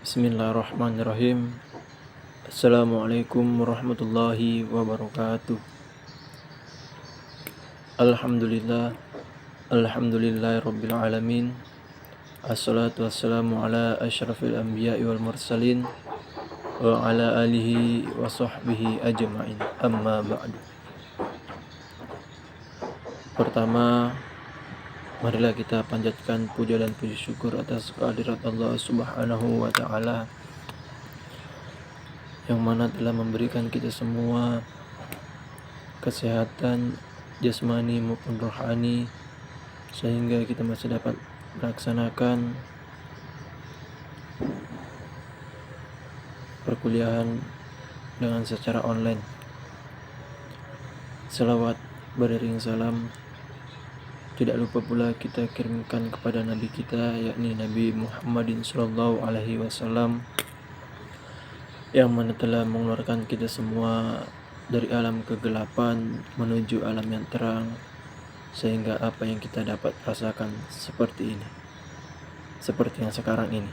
Bismillahirrahmanirrahim. Assalamualaikum warahmatullahi wabarakatuh. Alhamdulillah, alhamdulillahirabbil alamin. Assalatu wassalamu ala asyrafil anbiya'i wal mursalin wa ala alihi wa sahbihi ajma'in. Amma ba'du. Pertama, marilah kita panjatkan puja dan puji syukur atas kehadirat Allah Subhanahu wa taala yang mana telah memberikan kita semua kesehatan jasmani maupun rohani sehingga kita masih dapat melaksanakan perkuliahan dengan secara online. Salawat beriring salam tidak lupa pula kita kirimkan kepada Nabi kita, yakni Nabi Muhammadin sallallahu alaihi wasallam, yang mana telah mengeluarkan kita semua dari alam kegelapan menuju alam yang terang, sehingga apa yang kita dapat rasakan seperti ini, seperti yang sekarang ini.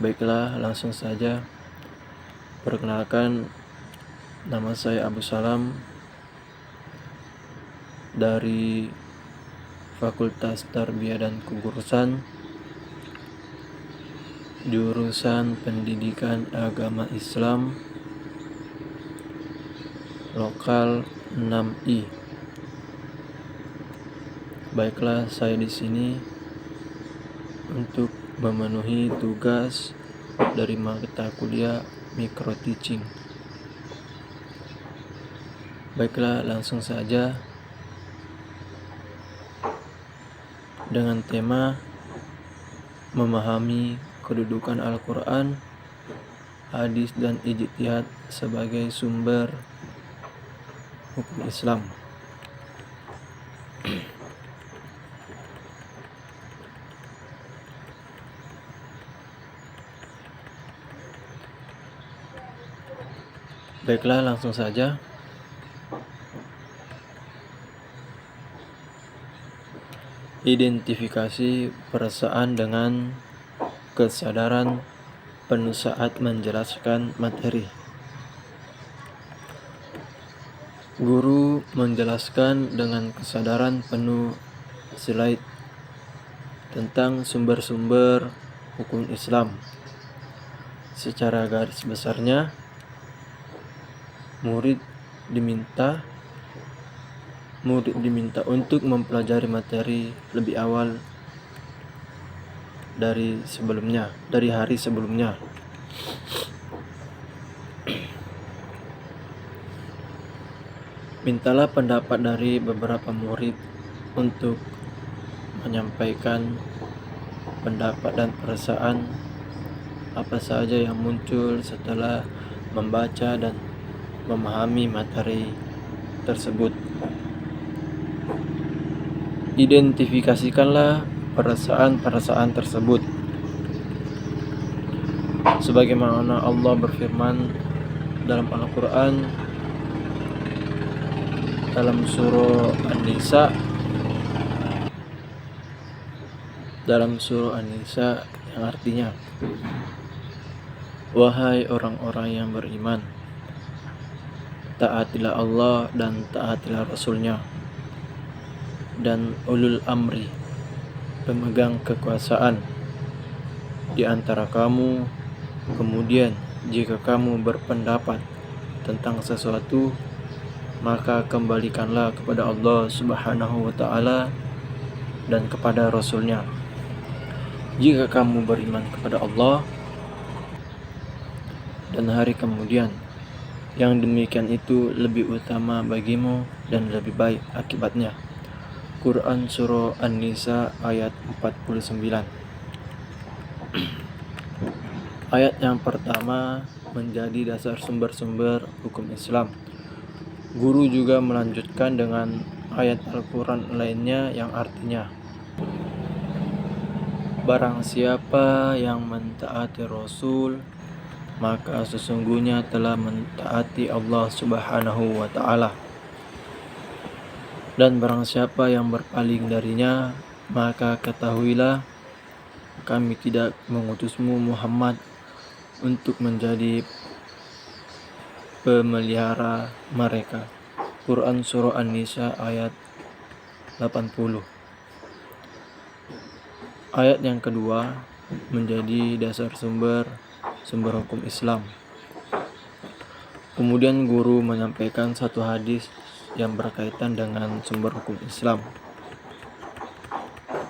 Baiklah, langsung saja. Perkenalkan, nama saya Abu Salam dari Fakultas Tarbiyah dan Kegurusan, jurusan Pendidikan Agama Islam, lokal 6I. Baiklah, saya di sini untuk memenuhi tugas dari mata kuliah micro teaching. Baiklah, langsung saja dengan tema memahami kedudukan Al-Quran, hadis dan ijtihad sebagai sumber hukum Islam. Baiklah, langsung saja. Identifikasi perasaan dengan kesadaran penuh saat menjelaskan materi. Guru menjelaskan dengan kesadaran penuh slide tentang sumber-sumber hukum Islam. Secara garis besarnya, murid diminta untuk mempelajari materi lebih awal dari hari sebelumnya. Mintalah pendapat dari beberapa murid untuk menyampaikan pendapat dan perasaan apa saja yang muncul setelah membaca dan memahami materi tersebut. Identifikasikanlah perasaan-perasaan tersebut sebagaimana Allah berfirman dalam Al-Quran dalam surah An-Nisa yang artinya, wahai orang-orang yang beriman, taatilah Allah dan taatilah Rasul-Nya dan ulul amri, pemegang kekuasaan di antara kamu. Kemudian jika kamu berpendapat tentang sesuatu, maka kembalikanlah kepada Allah Subhanahu wa taala dan kepada Rasul-Nya. Jika kamu beriman kepada Allah dan hari kemudian, yang demikian itu lebih utama bagimu dan lebih baik akibatnya. Quran Surah An-Nisa ayat 49. Ayat yang pertama menjadi dasar sumber-sumber hukum Islam. Guru juga melanjutkan dengan ayat Al-Quran lainnya yang artinya, barang siapa yang mentaati Rasul, maka sesungguhnya telah mentaati Allah Subhanahu wa ta'ala. Dan barang siapa yang berpaling darinya, maka ketahuilah kami tidak mengutusmu Muhammad untuk menjadi pemelihara mereka. Quran Surah An-Nisa ayat 80. Ayat yang kedua menjadi dasar sumber hukum Islam. Kemudian guru menyampaikan satu hadis yang berkaitan dengan sumber hukum Islam,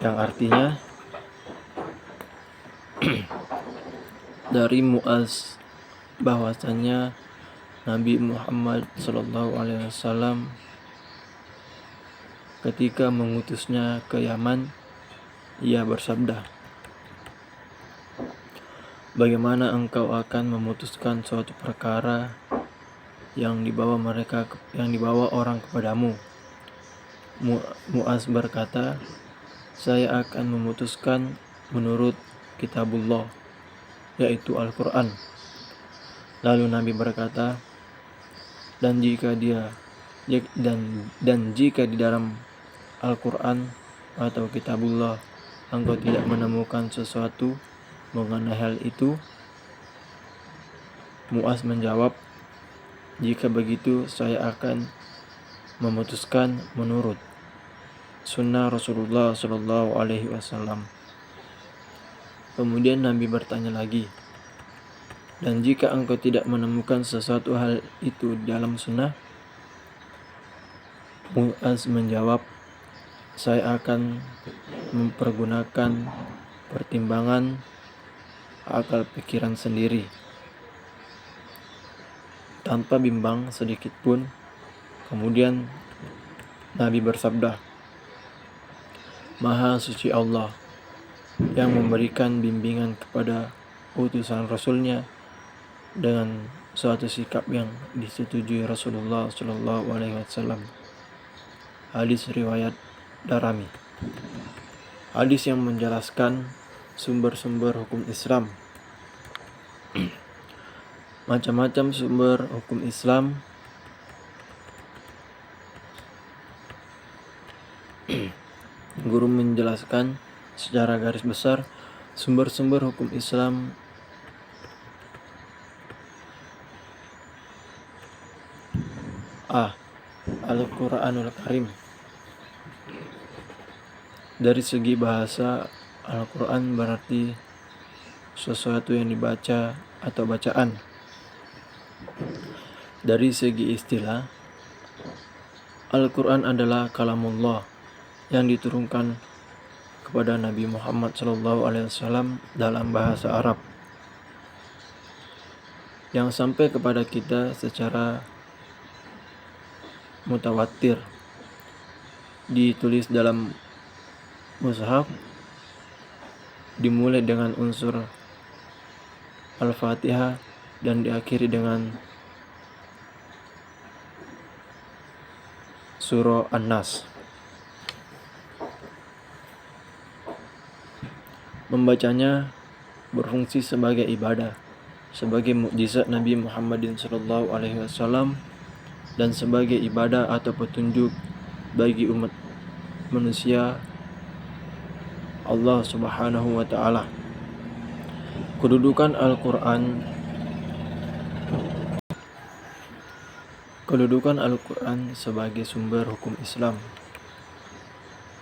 yang artinya dari Mu'az bahwasanya Nabi Muhammad SAW ketika mengutusnya ke Yaman, ia bersabda, "Bagaimana engkau akan memutuskan suatu perkara yang dibawa orang kepadamu?" Mu'az berkata, "Saya akan memutuskan menurut kitabullah, yaitu Al-Quran." Lalu Nabi berkata, dan jika di dalam Al-Quran atau kitabullah engkau tidak menemukan sesuatu mengenai hal itu, Mu'az menjawab, "Jika begitu saya akan memutuskan menurut sunnah Rasulullah SAW." Kemudian Nabi bertanya lagi, "Dan jika engkau tidak menemukan sesuatu hal itu dalam sunnah?" Mu'az menjawab, "Saya akan mempergunakan pertimbangan akal pikiran sendiri, tanpa bimbang sedikit pun." Kemudian Nabi bersabda, "Maha suci Allah yang memberikan bimbingan kepada utusan Rasulnya dengan suatu sikap yang disetujui Rasulullah SAW." Hadis riwayat Darimi. Hadis yang menjelaskan sumber-sumber hukum Islam. Macam-macam sumber hukum Islam guru menjelaskan secara garis besar sumber-sumber hukum Islam Al-Quranul Karim. Dari segi bahasa, Al-Quran berarti sesuatu yang dibaca atau bacaan. Dari segi istilah, Al-Quran adalah kalamullah yang diturunkan kepada Nabi Muhammad SAW dalam bahasa Arab, yang sampai kepada kita secara mutawatir, ditulis dalam mushaf, dimulai dengan unsur Al-Fatihah dan diakhiri dengan surah An-Nas. Membacanya berfungsi sebagai ibadah, sebagai mukjizat Nabi Muhammadin SAW, dan sebagai ibadah atau petunjuk bagi umat manusia Allah Subhanahu wa Ta'ala. Kedudukan Al-Quran sebagai sumber hukum Islam.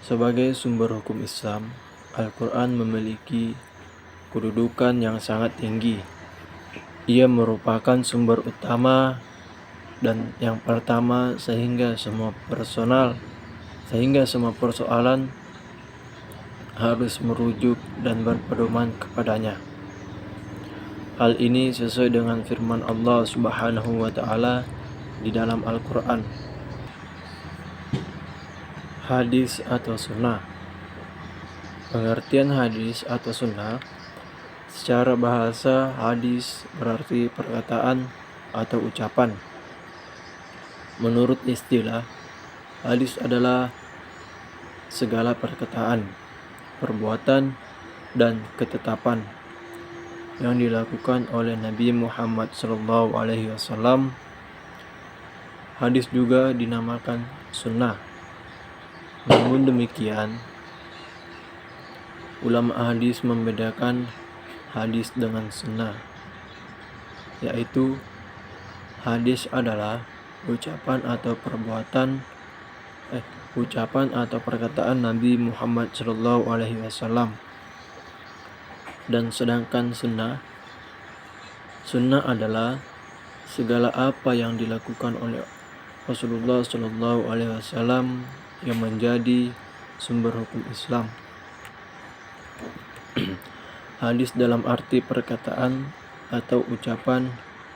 Sebagai sumber hukum Islam, Al-Quran memiliki kedudukan yang sangat tinggi. Ia merupakan sumber utama dan yang pertama sehingga semua persoalan harus merujuk dan berpedoman kepadanya. Hal ini sesuai dengan firman Allah Subhanahu wa Ta'ala di dalam Al-Quran. Hadis atau sunnah. Pengertian hadis atau sunnah, secara bahasa hadis berarti perkataan atau ucapan. Menurut istilah, hadis adalah segala perkataan, perbuatan, dan ketetapan yang dilakukan oleh Nabi Muhammad SAW. Hadis juga dinamakan sunnah. Namun demikian, ulama hadis membedakan hadis dengan sunnah, yaitu hadis adalah ucapan atau perkataan Nabi Muhammad SAW, dan sedangkan sunnah adalah segala apa yang dilakukan oleh Rasulullah SAW yang menjadi sumber hukum Islam. Hadis dalam arti perkataan atau ucapan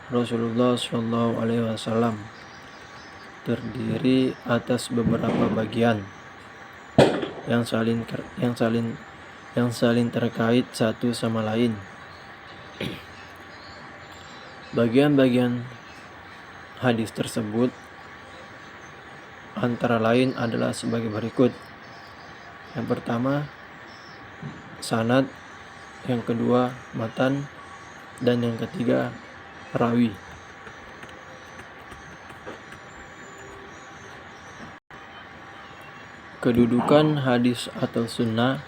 Rasulullah SAW terdiri atas beberapa bagian yang saling terkait satu sama lain. Bagian-bagian hadis tersebut antara lain adalah sebagai berikut. Yang pertama, sanad, yang kedua, matan, dan yang ketiga, rawi. Kedudukan hadis atau sunnah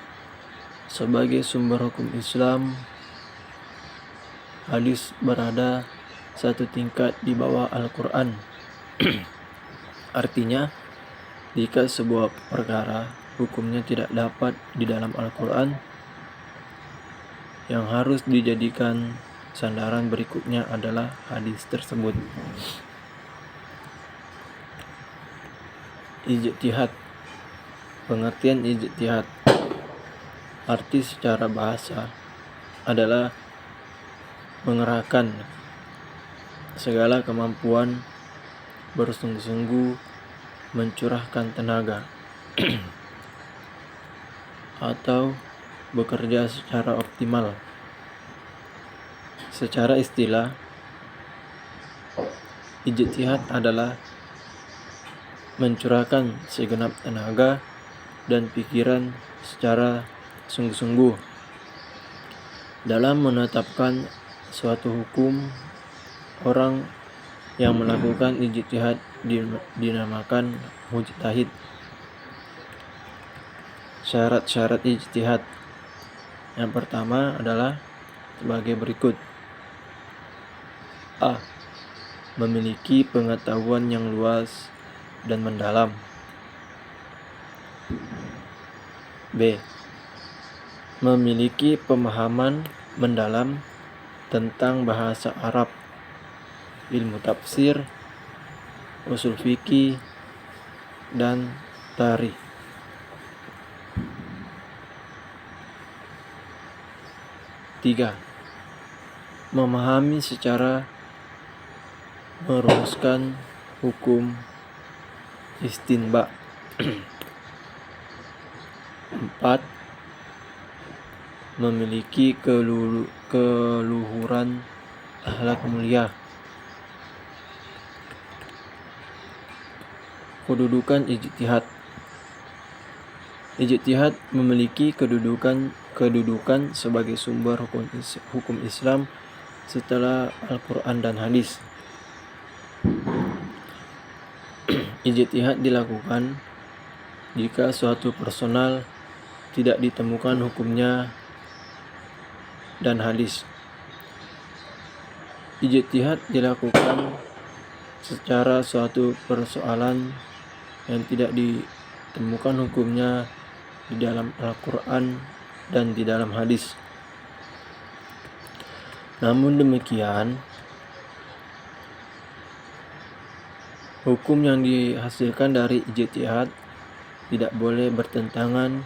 sebagai sumber hukum Islam. Hadis berada satu tingkat di bawah Al-Quran. Artinya, jika sebuah perkara hukumnya tidak dapat di dalam Al-Quran, yang harus dijadikan sandaran berikutnya adalah hadis tersebut. Ijtihad. Pengertian ijtihad, arti secara bahasa adalah mengerahkan segala kemampuan, bersungguh-sungguh, mencurahkan tenaga atau bekerja secara optimal. Secara istilah, ijtihad adalah mencurahkan segenap tenaga dan pikiran secara sungguh-sungguh dalam menetapkan suatu hukum. Orang yang melakukan ijtihad dinamakan mujtahid. Syarat-syarat ijtihad yang pertama adalah sebagai berikut. A. Memiliki pengetahuan yang luas dan mendalam. B. Memiliki pemahaman mendalam tentang bahasa Arab, ilmu tafsir, usul fikih, dan tarikh. 3. Memahami secara merumuskan hukum istinba. 4. Memiliki keluhuran akhlak mulia. Kedudukan ijtihad. Ijtihad memiliki kedudukan sebagai sumber hukum Islam setelah Al-Quran dan hadis. Ijtihad dilakukan jika suatu personal tidak ditemukan hukumnya dan hadis. Ijtihad dilakukan secara suatu persoalan yang tidak ditemukan hukumnya di dalam Al-Quran dan di dalam hadis. Namun demikian, hukum yang dihasilkan dari ijtihad tidak boleh bertentangan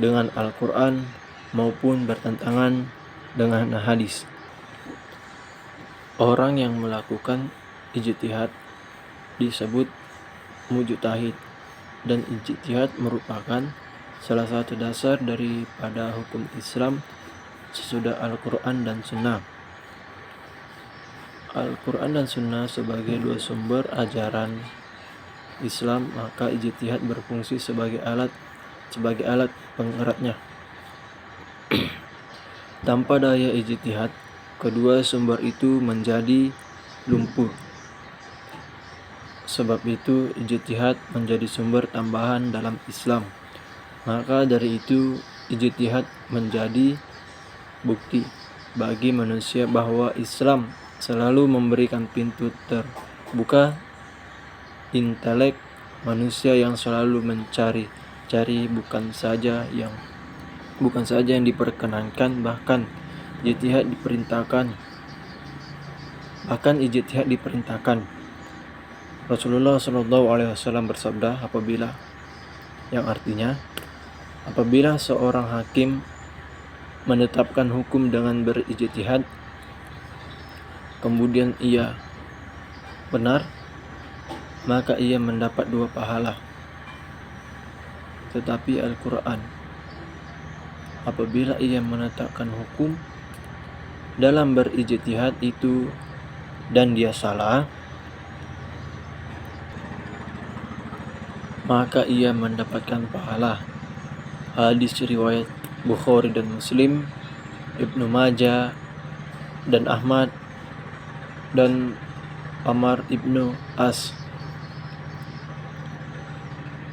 dengan Al-Quran maupun bertentangan dengan hadis. Orang yang melakukan ijtihad disebut mujtahid, dan ijtihad merupakan salah satu dasar daripada hukum Islam sesudah Al-Quran dan Sunnah. Al-Quran dan Sunnah sebagai dua sumber ajaran Islam, maka ijtihad berfungsi sebagai alat pengeratnya. Tanpa daya ijtihad, kedua sumber itu menjadi lumpuh. Sebab itu, ijtihad menjadi sumber tambahan dalam Islam. Maka dari itu, ijtihad menjadi bukti bagi manusia bahwa Islam selalu memberikan pintu terbuka. Intelek manusia yang selalu mencari bukan saja yang diperkenankan, bahkan ijtihad diperintahkan. Rasulullah SAW bersabda yang artinya, apabila seorang hakim menetapkan hukum dengan berijtihad, kemudian ia benar, maka ia mendapat 2 pahala. Tetapi Al-Quran, apabila ia menetapkan hukum dalam berijtihad itu dan dia salah, maka ia mendapatkan pahala. Hadis riwayat Bukhari dan Muslim, Ibnu Majah dan Ahmad dan Amr ibnu As.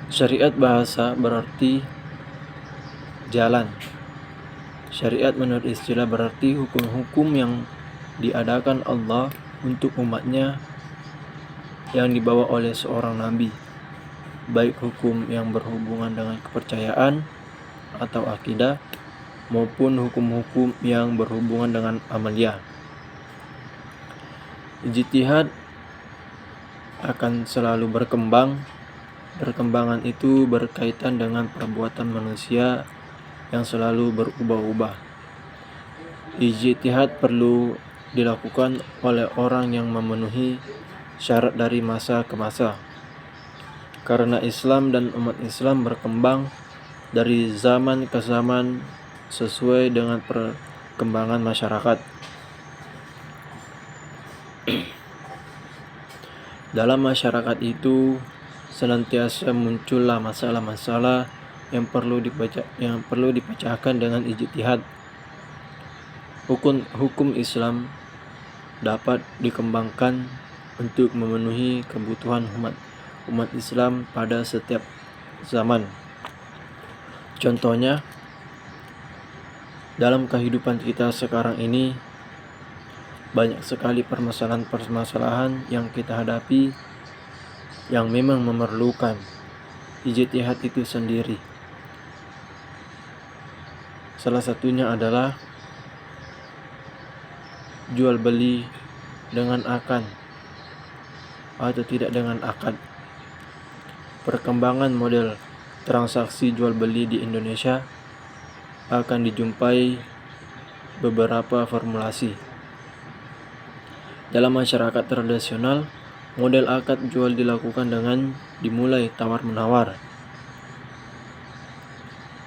Syariat bahasa berarti jalan. Syariat menurut istilah berarti hukum-hukum yang diadakan Allah untuk umatnya yang dibawa oleh seorang nabi, baik hukum yang berhubungan dengan kepercayaan atau akidah maupun hukum-hukum yang berhubungan dengan amaliyah. Ijtihad akan selalu berkembang. Perkembangan itu berkaitan dengan perbuatan manusia yang selalu berubah-ubah. Ijtihad perlu dilakukan oleh orang yang memenuhi syarat dari masa ke masa. Karena Islam dan umat Islam berkembang dari zaman ke zaman sesuai dengan perkembangan masyarakat. Dalam masyarakat itu senantiasa muncullah masalah-masalah yang perlu dipecahkan dengan ijtihad. Hukum Islam dapat dikembangkan untuk memenuhi kebutuhan umat Islam pada setiap zaman. Contohnya, dalam kehidupan kita sekarang ini banyak sekali permasalahan-permasalahan yang kita hadapi yang memang memerlukan ijtihad itu sendiri. Salah satunya adalah jual beli dengan akad atau tidak dengan akad. Perkembangan model transaksi jual beli di Indonesia akan dijumpai beberapa formulasi. Dalam masyarakat tradisional, model akad jual dilakukan dengan dimulai tawar-menawar.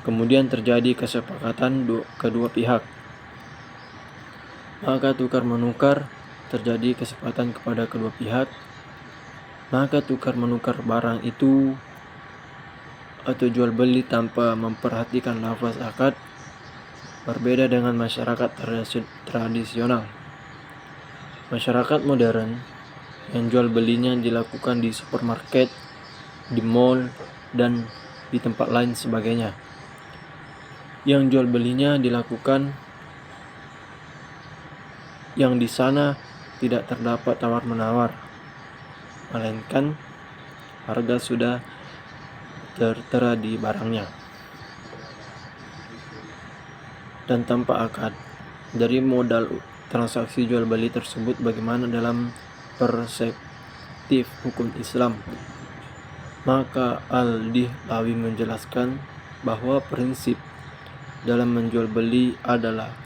Kemudian terjadi kesepakatan kedua pihak. Maka tukar-menukar terjadi kesepakatan kepada kedua pihak. Maka tukar-menukar barang itu atau jual beli tanpa memperhatikan lafaz akad berbeda dengan masyarakat tradisional. Masyarakat modern yang jual belinya dilakukan di supermarket, di mall, dan di tempat lain sebagainya. Yang jual belinya dilakukan yang di sana tidak terdapat tawar-menawar, melainkan harga sudah tertera di barangnya dan tanpa akad. Dari modal transaksi jual beli tersebut, bagaimana dalam perspektif hukum Islam? Maka Al-Dihlawi menjelaskan bahwa prinsip dalam menjual beli adalah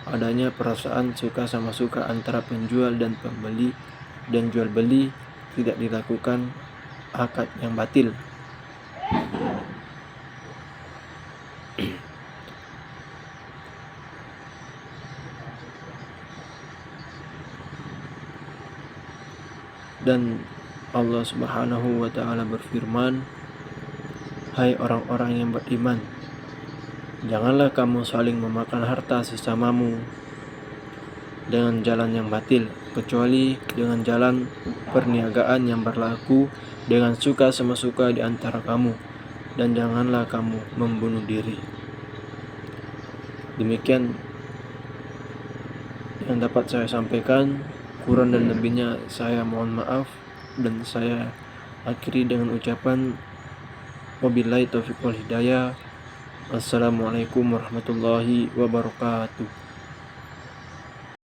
adanya perasaan suka sama suka antara penjual dan pembeli, dan jual beli tidak dilakukan akad yang batil. Dan Allah Subhanahu wa ta'ala berfirman, "Hai orang-orang yang beriman, janganlah kamu saling memakan harta sesamamu dengan jalan yang batil, kecuali dengan jalan perniagaan yang berlaku dengan suka sama suka di antara kamu, dan janganlah kamu membunuh diri." Demikian yang dapat saya sampaikan. Kurang dan lebihnya saya mohon maaf, dan saya akhiri dengan ucapan wabillahi taufiq wal hidayah. Assalamualaikum warahmatullahi wabarakatuh.